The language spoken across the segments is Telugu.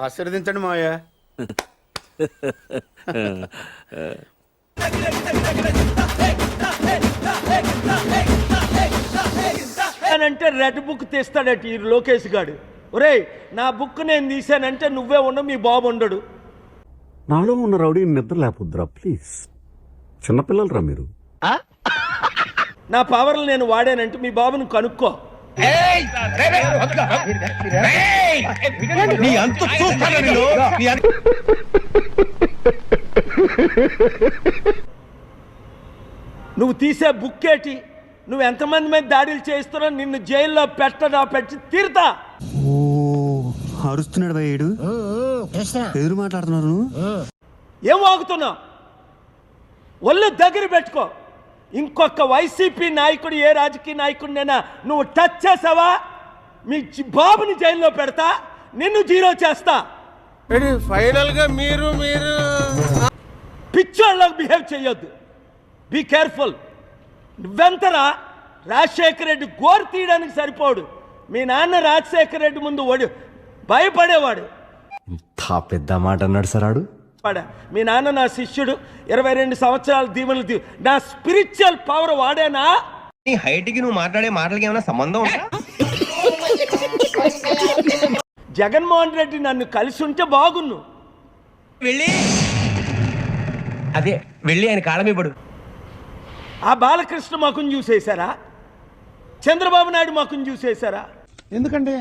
ఆశీర్వదించండి మావయ్య. అంటే రెడ్ బుక్ తీస్తాడట ఈ లోకేష్ గాడు. ఒరేయ్, నా బుక్ నేను తీసానంటే నువ్వే ఉండవు, మీ బాబు ఉండడు. నాలో ఉన్న రౌడీ నిద్ర లేకపోద్దురా ప్లీజ్. చిన్నపిల్లలరా మీరు. నా పవర్లు నేను వాడానంటే మీ బాబుని కనుక్కో. నువ్వు తీసే బుక్ ఏంటి? నువ్వు ఎంతమంది మీద దాడులు చేస్తున్నావు? నిన్ను జైల్లో పెట్టి తీరుతా. అరుస్తున్నాడు భయ్యుడు. ఎదురు మాట్లాడుతున్నారు. ఏం వాగుతున్నావు? ఒళ్ళు దగ్గర పెట్టుకో. ఇంకొక వైసీపీ నాయకుడు, ఏ రాజకీయ నాయకుడినైనా నువ్వు టచ్ చేసావా, మీ బాబుని జైల్లో పెడతా, నిన్ను జీరో చేస్తా. ఫైనల్ గా మీరు పిచ్చోళ్ళకి బిహేవ్ చేయొద్దు. Be careful. నువ్వెంతరా? రాజశేఖర రెడ్డి గోరు తీయడానికి సరిపోడు. మీ నాన్న రాజశేఖర రెడ్డి ముందు భయపడేవాడు. పెద్ద మాట అన్నాడు సరాడు. మీ నాన్న నా శిష్యుడు, 22 సంవత్సరాల దీవెనలు. నా స్పిరిచువల్ పవర్ వాడేనా? నీ హైట్ కి నువ్వు మాట్లాడే మాటలకి ఏమైనా సంబంధం ఉందా? జగన్మోహన్ రెడ్డి నన్ను కలిసి ఉంటే బాగున్ను. వెళ్ళి ఆయన కాళ్ళమీపడు. ఆ బాలకృష్ణ మాకుని చూసేశారా? చంద్రబాబు నాయుడు మాకుని చూసేశారా? ఎందుకంటే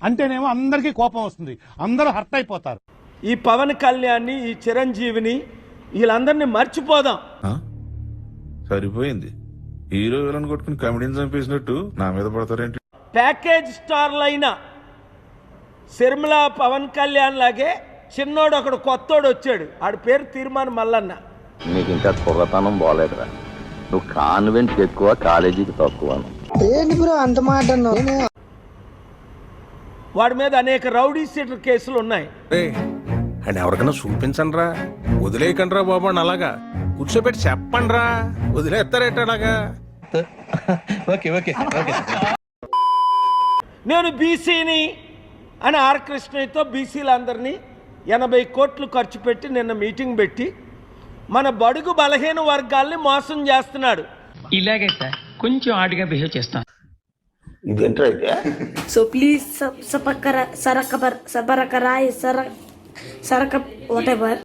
అంటేనేమో అందరికీ కోపం వస్తుంది, అందరూ హర్ట్ అయిపోతారు. ఈ పవన్ కళ్యాణ్ని, ఈ చిరంజీవిని, వీళ్ళందరినీ మర్చిపోదాం. సరిపోయింది. హీరో విలన్ కొట్టుకుని కమెడీని చంపేసినట్టు నా మీద పడతారేంటి? ప్యాకేజ్ స్టార్లైన శర్మిల, పవన్ కళ్యాణ్ లాగే చిన్నోడు ఒకడు కొత్తోడు వచ్చాడు. ఆడి పేరు తీర్మాన్ మల్లన్న. నీకు ఇంకా కుర్రతనం బాలేదురా. నువ్వు కాన్వెంట్ ఎక్కువ, కాలేజీకి తక్కువ. వాడి మీద అనేక రౌడీ షీటర్ కేసులు ఉన్నాయి. అని ఎవరికైనా చూపించండి రా, వదిలేయకండి రా బాబు అని. అలాగా కూర్చోబెట్టి చెప్పండి రా, వదిలేస్తారేట అలాగా. నేను బీసీని అని ఆర్ కృష్ణయ్యతో బీసీలందరినీ 80 కోట్లు ఖర్చు పెట్టి నిన్న మీటింగ్ పెట్టి మన బడుగు బలహీన వర్గాల్ని మోసం చేస్తున్నాడు. ఇలాగే సార్ కొంచెం ఆడిగా బిహేవ్ చేస్తాను. సో ప్లీజ్ సరక వాట్ ఎవర్